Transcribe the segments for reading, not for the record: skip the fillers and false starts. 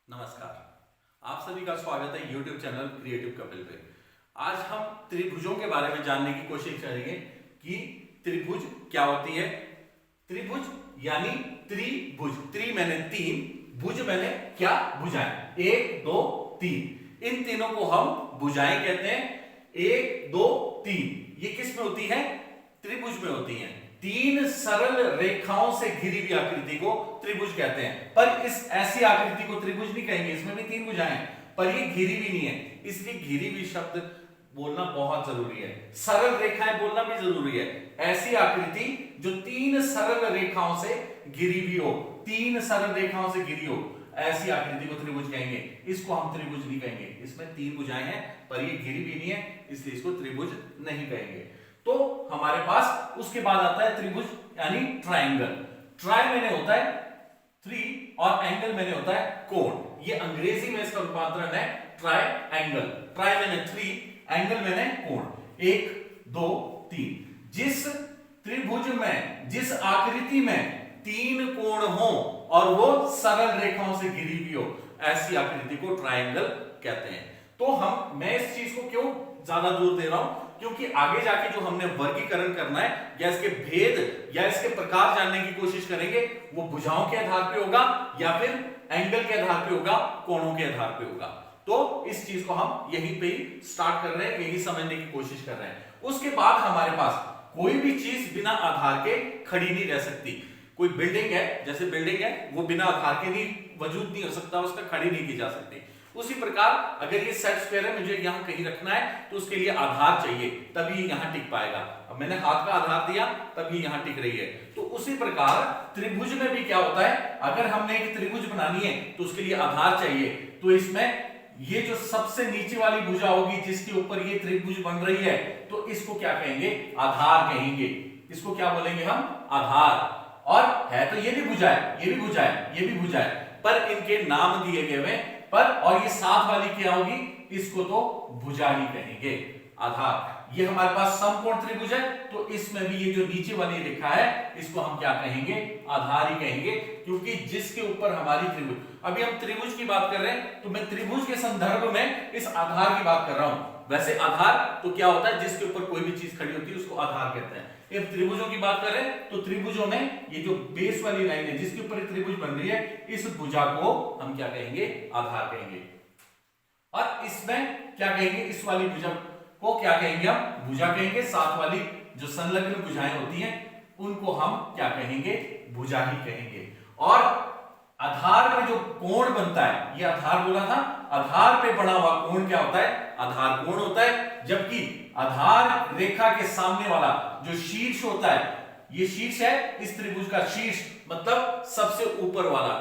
नमस्कार, आप सभी का स्वागत है YouTube चैनल क्रिएटिव कपिल पे। आज हम त्रिभुजों के बारे में जानने की कोशिश करेंगे कि त्रिभुज क्या होती है। त्रिभुज यानी त्रिभुज, त्रि मैंने तीन, भुज मैंने क्या भुजाएं, एक दो तीन, इन तीनों को हम भुजाएं कहते हैं। एक दो तीन ये किस में होती है? त्रिभुज में होती है। तीन सरल रेखाओं से घिरी हुई आकृति को त्रिभुज कहते हैं। पर इस ऐसी आकृति को त्रिभुज नहीं कहेंगे, इसमें भी तीन भुजाएं हैं पर ये घिरी भी नहीं है, इसलिए घिरी हुई शब्द बोलना बहुत जरूरी है। सरल रेखाएं बोलना भी जरूरी है। ऐसी आकृति जो तीन सरल रेखाओं से घिरी हुई हो, तीन सरल रेखाओं से घिरी हो, ऐसी आकृति को त्रिभुज कहेंगे। इसको हम त्रिभुज नहीं कहेंगे, इसमें तीन भुजाएं हैं पर ये घिरी भी नहीं है, इसलिए इसको त्रिभुज नहीं कहेंगे। तो हमारे पास उसके बाद आता है त्रिभुज यानी ट्रायंगल। ट्राई मैंने होता है थ्री और एंगल मैंने होता है कोण। ये अंग्रेजी में इसका रूपांतरण है ट्राई एंगल। ट्राई मैंने थ्री, एंगल मैंने कोण। एक दो तीन। जिस त्रिभुज में, जिस आकृति में तीन कोण हो और वो सरल रेखाओं से घिरी हुई हो, ऐसी आकृति को ट्रायंगल कहते हैं। तो मैं इस चीज को क्यों ज्यादा जोर दे रहा हूं? क्योंकि आगे जाके जो हमने वर्गीकरण करना है या इसके भेद या इसके प्रकार जानने की कोशिश करेंगे, वो भुजाओं के आधार पे होगा या फिर एंगल के आधार पे होगा, कोणों के आधार पे होगा। तो इस चीज को हम यहीं पे ही स्टार्ट कर रहे हैं, यही समझने की कोशिश कर रहे हैं। उसके बाद हमारे पास कोई भी चीज बिना आधार के खड़ी नहीं रह सकती। कोई बिल्डिंग है, जैसे बिल्डिंग है, वो बिना आधार के नहीं वजूद नहीं हो सकता, उसका खड़ी नहीं की जा सकती। उसी प्रकार अगर ये सेट स्क्वायर है, मुझे यहां कहीं रखना है तो उसके लिए आधार चाहिए, तभी यहां टिक पाएगा। अब मैंने हाथ का आधार दिया तभी यहां टिक रही है। तो उसी प्रकार त्रिभुज में भी क्या होता है, अगर हमने एक त्रिभुज बनानी है तो उसके लिए आधार चाहिए। तो इसमें ये जो सबसे नीचे वाली भुजा होगी जिसके ऊपर ये त्रिभुज बन रही है, तो इसको क्या कहेंगे? आधार कहेंगे। इसको क्या बोलेंगे हम? आधार। और है तो ये भी भुजा है, ये भी भुजा है, ये भी भुजा है, पर इनके नाम दिए गए हैं पर। और ये साथ वाली क्या होगी? इसको तो भुजा ही कहेंगे, आधार। ये हमारे पास समकोण त्रिभुज है, तो इसमें भी ये जो नीचे वाली रेखा है इसको हम क्या कहेंगे? आधार ही कहेंगे, क्योंकि जिसके ऊपर हमारी त्रिभुज, अभी हम त्रिभुज की बात कर रहे हैं तो मैं त्रिभुज के संदर्भ में इस आधार की बात कर रहा हूं। वैसे आधार तो क्या होता है? जिसके ऊपर कोई भी चीज खड़ी होती है उसको आधार कहते हैं। अब त्रिभुजों की बात करें तो त्रिभुजों में ये जो बेस वाली लाइन है जिसके ऊपर त्रिभुज बन रही है, इस भुजा को हम क्या कहेंगे? आधार कहेंगे। और इसमें क्या कहेंगे? इस वाली भुजा को क्या कहेंगे? हम भुजा कहेंगे। साथ वाली जो संलग्न भुजाएं होती हैं उनको हम क्या कहेंगे? भुजा ही कहेंगे। और आधार पे जो कोण बनता है, ये आधार बोला था, आधार पे बना हुआ कोण क्या होता है? आधार कोण होता है। जबकि आधार रेखा के सामने वाला जो शीर्ष होता है, ये शीर्ष है इस त्रिभुज का, शीर्ष मतलब सबसे ऊपर वाला,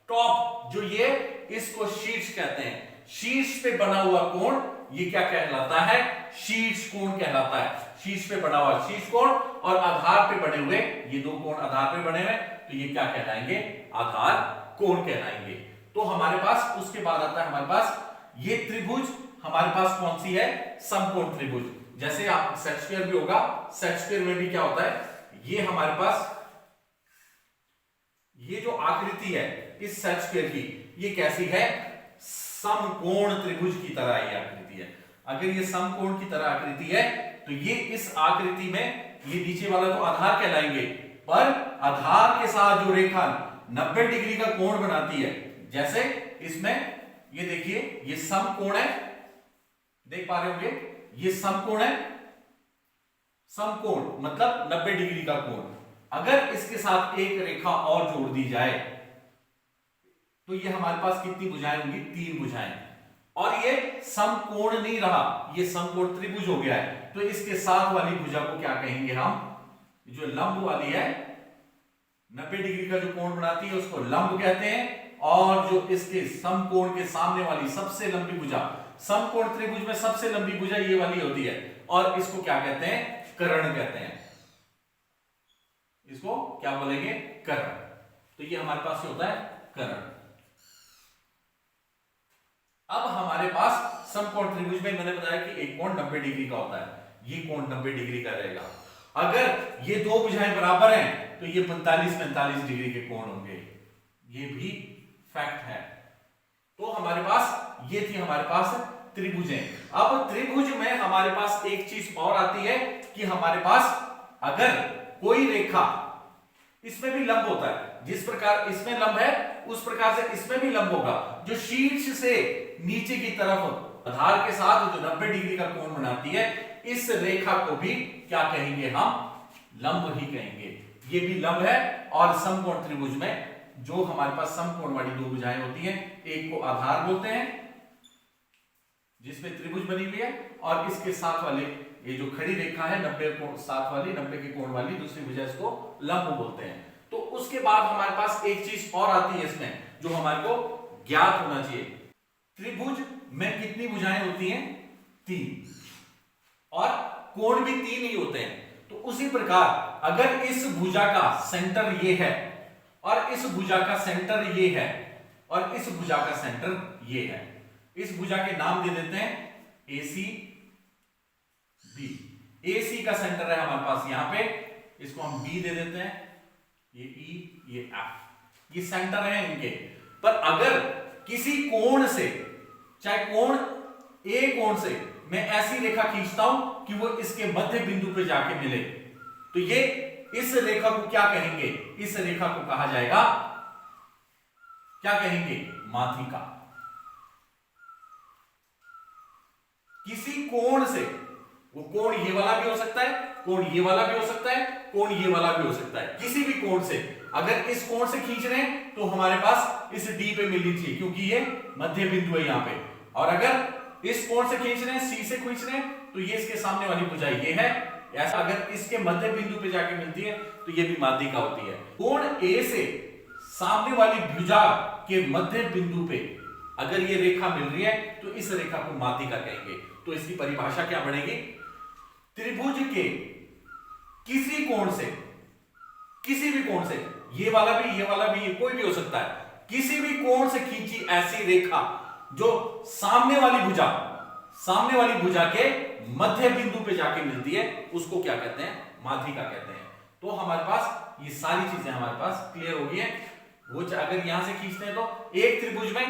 टॉप जो ये, इसको शीर्ष कहते हैं। शीर्ष पे बना हुआ कोण ये क्या कहलाता है? शीर्ष कोण कहलाता है। शीर्ष पे बना हुआ शीर्ष कोण और आधार पे बने हुए ये दो कोण आधार पे बने हुए, तो ये क्या कहलाएंगे? आधार कोण कहलाएंगे। तो हमारे पास उसके बाद आता है हमारे पास ये त्रिभुज, हमारे पास कौन सी है? समकोण त्रिभुज। जैसे आप सेट स्क्वायर भी होगा, सेट स्क्वायर में भी क्या होता है? ये हमारे पास ये जो आकृति है इस सेट स्क्वायर की, ये कैसी है? समकोण त्रिभुज की तरह ये आकृति है। अगर ये समकोण की तरह आकृति है तो ये इस आकृति में ये नीचे वाला तो आधार कहलाएंगे, पर आधार के साथ जो रेखा 90 डिग्री का कोण बनाती है, जैसे इसमें ये देखिए ये समकोण है, देख पा रहे होंगे, ये समकोण है। समकोण मतलब 90 डिग्री का कोण। अगर इसके साथ एक रेखा और जोड़ दी जाए तो ये हमारे पास कितनी भुजाएं होंगी? तीन भुजाएं। और ये समकोण नहीं रहा, ये समकोण त्रिभुज हो गया है। तो इसके साथ वाली भुजा को क्या कहेंगे हम? जो लंब वाली है, 90 डिग्री का जो कोण बनाती है उसको लंब कहते हैं। और जो इसके समकोण के सामने वाली सबसे लंबी भुजा, समकोण त्रिभुज में सबसे लंबी भुजा ये वाली होती है, और इसको क्या कहते हैं? कर्ण कहते हैं। इसको क्या बोलेंगे? कर्ण। तो ये हमारे पास होता है कर्ण। अब हमारे पास समकोण त्रिभुज में मैंने बताया कि एक कोण 90 डिग्री का होता है, ये कोण 90 डिग्री का रहेगा। अगर ये दो भुजाएं बराबर हैं तो ये 45-45 डिग्री के कोण होंगे। ये भी फैक्ट है। ये थी हमारे पास त्रिभुजें। अब त्रिभुज में हमारे पास एक चीज और आती है कि हमारे पास अगर कोई रेखा, इसमें भी लंब होता है, जिस प्रकार इसमें लंब है उस प्रकार से इसमें भी लंब होगा, जो शीर्ष से नीचे की तरफ आधार के साथ जो 90 डिग्री का कोण बनाती है, इस रेखा को भी क्या कहेंगे, हम लंब ही कहेंगे। ये भी लंब है। और समकोण त्रिभुज में जो हमारे पास समकोण वाली दो भुजाएं होती हैं, एक को आधार बोलते हैं जिसमें त्रिभुज बनी हुई है, और इसके साथ वाले ये जो खड़ी रेखा है 90 कोण साथ वाली, 90 के कोण वाली दूसरी भुजा, इसको लंब बोलते हैं। तो उसके बाद हमारे पास एक चीज और आती है इसमें जो हमारे को ज्ञात होना चाहिए। त्रिभुज में कितनी भुजाएं होती हैं, 3, और कोण भी 3 ही होते हैं। तो उसी प्रकार अगर इस भुजा का सेंटर ये है और इस भुजा का सेंटर ये है और इस भुजा का सेंटर ये है, इस भुजा के नाम दे देते हैं AC B। AC का सेंटर है हमारे पास यहां पे, इसको हम B दे देते हैं, ये E ये F, ये सेंटर है इनके। पर अगर किसी कोण से, चाहे कोण A कोण से मैं ऐसी रेखा खींचता हूं कि वो इसके मध्य बिंदु पे जाके मिले, तो ये इस रेखा को क्या कहेंगे, इस रेखा को कहा जाएगा, क्या कहेंगे, माध्यिका। किसी कोण से, वो कोण ये वाला भी हो सकता है, कोण ये वाला भी हो सकता है, कोण ये वाला भी हो सकता है, किसी भी कोण से अगर इस कोण से खींच रहे हैं तो हमारे पास इस D पे मिलनी चाहिए क्योंकि ये मध्य बिंदु है यहां पे। और अगर इस कोण से खींच रहे हैं, C से खींच रहे हैं, तो ये इसके सामने वाली भुजा ये है, ऐसा अगर इसके मध्य बिंदु पे जाके मिलती है तो ये भी माध्यिका होती है। कोण A से सामने वाली भुजा के मध्य बिंदु पे अगर ये रेखा मिल रही है तो इस रेखा को माध्यिका कहेंगे। तो इसकी परिभाषा क्या बनेगी, त्रिभुज के किसी कोण से, किसी भी कोण से, ये वाला भी, ये वाला भी, ये कोई भी हो सकता है, किसी भी कोण से खींची ऐसी रेखा जो सामने वाली भुजा के मध्य बिंदु पे जाके मिलती है, उसको क्या कहते हैं, माध्यिका कहते हैं। तो हमारे पास ये सारी चीजें हमारे पास क्लियर हो गई है। वो अगर यहां से खींचते हैं तो एक त्रिभुज में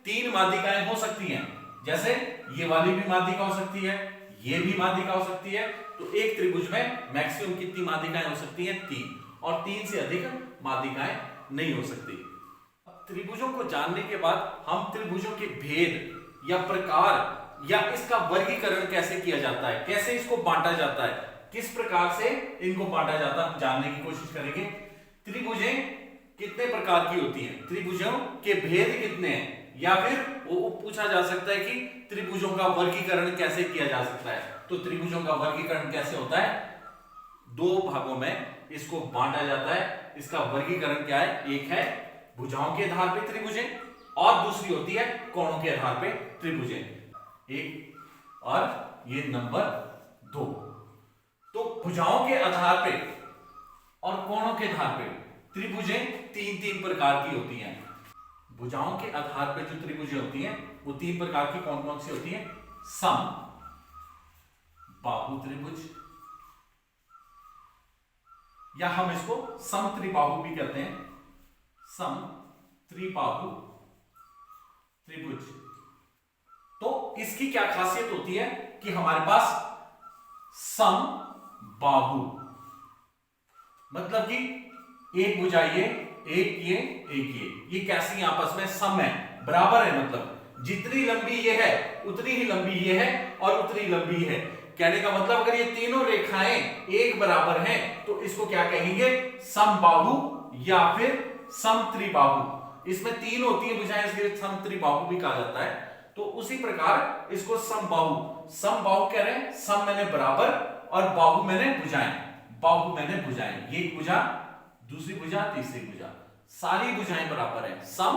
3 माध्यिकाएं हो सकती हैं, जैसे ये वाली भी माध्यिका हो सकती है, ये भी माध्यिका हो सकती है। तो एक त्रिभुज में मैक्सिमम कितनी माध्यिकाएं हो सकती हैं, 3, और 3 से अधिक माध्यिकाएं नहीं हो सकती। त्रिभुजों को जानने के बाद हम त्रिभुजों के भेद या प्रकार या इसका वर्गीकरण कैसे किया जाता है, कैसे इसको बांटा जाता है, किस प्रकार से इनको बांटा जाता है, जानने की कोशिश करेंगे। त्रिभुजें कितने प्रकार की होती हैं, त्रिभुजों के भेद कितने हैं, या फिर वो पूछा जा सकता है कि त्रिभुजों का वर्गीकरण कैसे किया जा सकता है। तो त्रिभुजों का वर्गीकरण कैसे होता है, 2 भागों में इसको बांटा जाता है। इसका वर्गीकरण क्या है, एक है भुजाओं के आधार पे त्रिभुजें और दूसरी होती है कोणों के आधार पे त्रिभुजें, एक, और ये नंबर 2। तो भुजाओं के आधार पे और कोणों के आधार पे त्रिभुजें 3 प्रकार की होती हैं। भुजाओं के आधार पे जो त्रिभुजें होती हैं वो 3 प्रकार की कौन कौन सी होती हैं, सम बाहु त्रिभुज, या हम इसको समत्रिबाहु भी कहते हैं, समत्रिबाहु त्रिभुज। तो इसकी क्या खासियत होती है कि हमारे पास सम बाहु, मतलब कि एक भुजा ये, एक ये, एक ये कैसी आपस में सम है, बराबर है, मतलब जितनी लंबी ये है उतनी ही लंबी ये है और उतनी लंबी है। कहने का मतलब अगर ये तीनों रेखाएं एक बराबर हैं तो इसको क्या कहेंगे, समबाहु या फिर समत्रिबाहु। इसमें 3 होती है भुजाएं, इसलिए समत्रिबाहु भी कहा जाता है। तो उसी प्रकार इसको समबाहु कह रहे हैं, सम मैंने बराबर और बाहु मैंने भुजाएं, बाहु मैंने भुजाएं, ये भुजा, दूसरी भुजा, तीसरी भुजा, सारी भुजाएं बराबर है, सम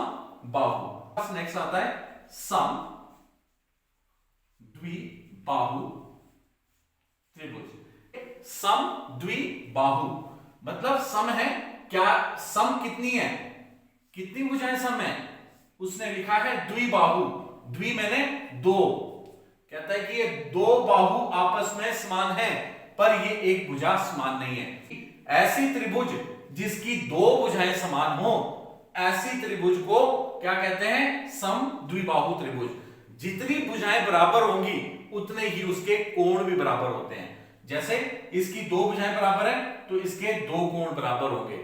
बाहु। नेक्स्ट आता है सम द्विबाहु त्रिभुज। सम द्विबाहु मतलब सम है, क्या सम कितनी है, कितनी भुजाएं सम है, उसने लिखा है द्विबाहु, द्वि मैंने 2, कहता है कि ये 2 बाहु आपस में समान है पर ये एक भुजा समान नहीं है। ऐसी त्रिभुज जिसकी 2 भुजाएं समान हो, ऐसी त्रिभुज को क्या कहते हैं, सम द्विबाहु त्रिभुज। जितनी भुजाएं बराबर होंगी उतने ही उसके कोण भी बराबर होते हैं। जैसे इसकी दो भुजाएं बराबर हैं तो इसके दो कोण बराबर होंगे।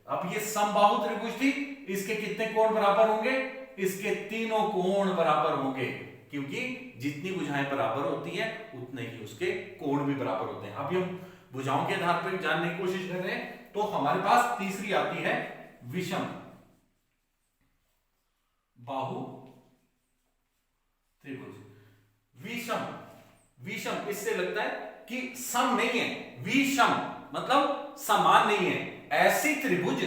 अब ये समबाहु त्रिभुज थी, इसके कितने कोण बराबर होंगे? इसके तीनों कोण बराबर होंगे, क्योंकि जितनी भुजाएं बराबर होती हैं उतने ही उसके कोण भी बराबर होते हैं। अभी हम भुजाओं के आधार पर जानने की कोशिश कर रहे हैं, तो हमारे पास तीसरी आती है विषम बाहु त्रिभुज। विषम, विषम इससे लगता है कि सम नहीं है, विषम मतलब समान नहीं है। ऐसी त्रिभुज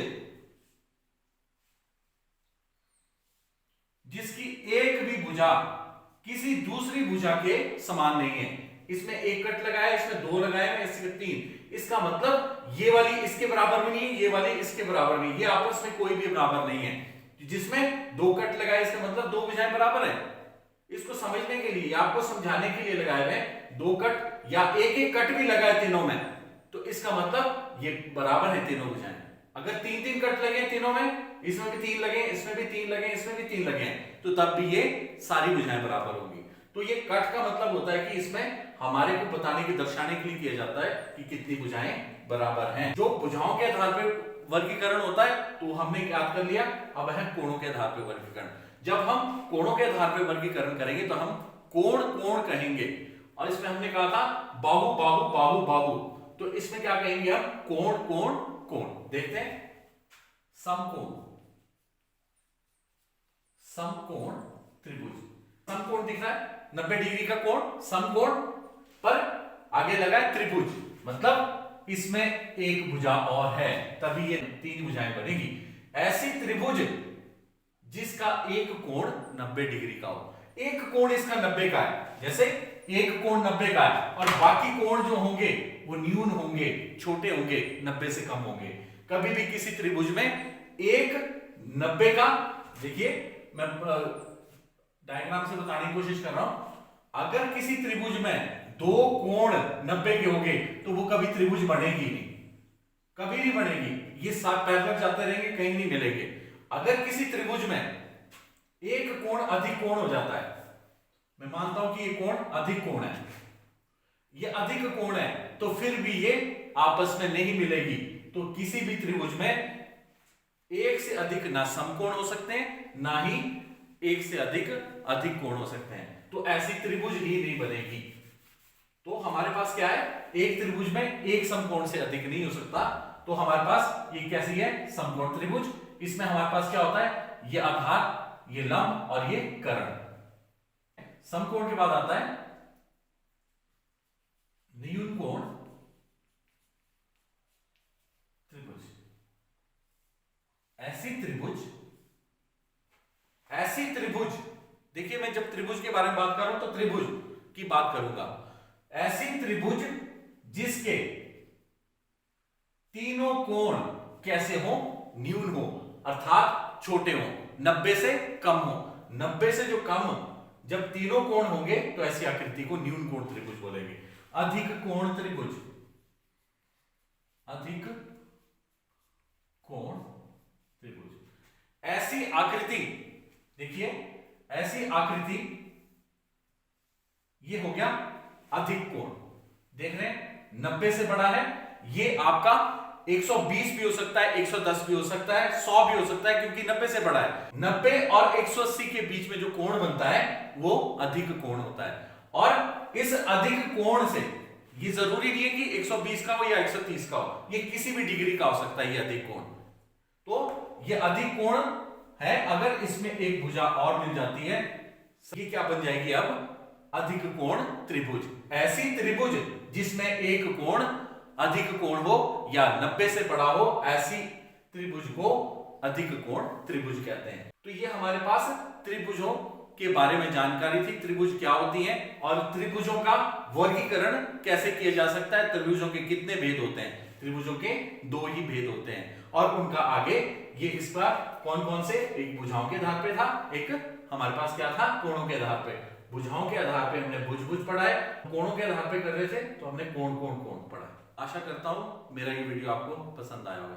जिसकी एक भी भुजा किसी दूसरी भुजा के समान नहीं है। इसमें एक कट लगाया, इसमें दो लगाया, इसमें तीन। इसका मतलब ये वाली इसके बराबर भी नहीं है, ये वाली इसके बराबर नहीं, ये आपस में कोई भी बराबर नहीं है। जिसमें दो कट लगाए इसका मतलब दो भुजाएं बराबर है। इसको समझने के लिए, आपको समझाने के लिए लगाए हुए दो कट या एक एक कट भी लगाए तीनों में, तो इसका मतलब ये बराबर है तीनों भुजाएं। अगर तीन तीन कट लगे तीनों में, इसमें भी तीन लगे, इसमें भी तीन लगे, इसमें भी तीन लगे, तो तब भी ये सारी भुजाएं बराबर होंगी। तो ये कट का मतलब होता है कि इसमें हमारे को बताने की, दर्शाने के लिए किया जाता है कि कितनी भुजाएं बराबर हैं। जो भुजाओं के आधार पर वर्गीकरण होता है तो हमने याद कर लिया। अब है कोणों के आधार पर वर्गीकरण। जब हम कोणों के आधार पर वर्गीकरण करेंगे तो हम कोण कोण कहेंगे, और इसमें हमने कहा था बाहु बाहु बाहु बाहु, तो इसमें क्या कहेंगे हम? कोण कोण कोण। देखते हैं, समकोण, समकोण त्रिभुज। समकोण दिख रहा है 90 डिग्री का कोण, समकोण पर आगे लगा है त्रिभुज, मतलब इसमें एक भुजा और है, तभी ये तीन भुजाएं बनेगी। ऐसी त्रिभुज जिसका एक कोण 90 डिग्री का हो। एक कोण इसका 90 का है, जैसे एक कोण 90 का है और बाकी कोण जो होंगे वो न्यून होंगे, छोटे होंगे, 90 से कम होंगे। कभी भी किसी त्रिभुज में एक 90 का, देखिए मैं डायग्राम से बताने की कोशिश कर रहा हूं। अगर किसी त्रिभुज में दो कोण 90 के होंगे तो वो कभी त्रिभुज बनेगी नहीं, कभी नहीं बनेगी। ये साथ पैरेलल जाते रहेंगे, कहीं नहीं मिलेंगे। अगर किसी त्रिभुज में एक कोण अधिक कोण हो जाता है, मैं मानता हूं कि ये कोण अधिक कोण है, ये अधिक कोण है, तो फिर भी ये आपस में नहीं मिलेगी। तो किसी भी त्रिभुज में एक से अधिक ना समकोण हो सकते हैं, ना ही एक से अधिक कोण हो सकते हैं। तो ऐसी त्रिभुज ही नहीं बनेगी। तो हमारे पास क्या है? एक त्रिभुज में एक समकोण से अधिक नहीं हो सकता। तो हमारे पास ये कैसी है? समकोण त्रिभुज। इसमें हमारे पास क्या होता है? ये आधार, ये लंब और ये कर्ण। समकोण के बाद आता है न्यून कोण त्रिभुज। ऐसी त्रिभुज, देखिए मैं जब त्रिभुज के बारे में बात कर रहा हूं तो त्रिभुज की बात करूंगा। ऐसी त्रिभुज जिसके तीनों कोण कैसे हो? न्यून हो, अर्थात छोटे हो, 90 से कम हो। 90 से जो कम, जब तीनों कोण होंगे तो ऐसी आकृति को न्यून कोण त्रिभुज बोलेंगे। अधिक कोण त्रिभुज, अधिक कोण त्रिभुज। ऐसी आकृति, देखिए ऐसी आकृति, ये हो गया अधिक कोण। देख रहे हैं 90 से बड़ा है, ये आपका 120 भी हो सकता है, 110 भी हो सकता है, 100 भी हो सकता है, क्योंकि 90 से बड़ा है। 90 और 180 के बीच में जो कोण बनता है वो अधिक कोण होता है। और इस अधिक कोण से, ये जरूरी नहीं है कि 120 का हो या 130 का हो, ये किसी भी डिग्री का हो सकता है ये अधिक कोण। तो ये अधिक कोण है, अगर इसमें एक भुजा और मिल जाती है, ये क्या बन जाएगी अब? अधिक कोण त्रिभुज। ऐसी त्रिभुज जिसमें एक कोण अधिक कोण हो या 90 से बड़ा हो, ऐसी त्रिभुज को अधिक कोण त्रिभुज कहते हैं। तो ये हमारे पास त्रिभुजों के बारे में जानकारी थी। त्रिभुज क्या होती है और त्रिभुजों का वर्गीकरण कैसे किया जा सकता है, त्रिभुजों के कितने भेद होते हैं। त्रिभुजों के 2 ही भेद होते हैं और उनका आगे ये इस पर कौन कौन से, एक भुजाओं के आधार पे था, एक हमारे पास क्या था? कोणों के आधार पे। भुजाओं के आधार पे हमने भुज पढ़ा है, कोणों के आधार पे कर रहे थे तो हमने कोण पढ़ा है। आशा करता हूं मेरा ये वीडियो आपको पसंद आया होगा।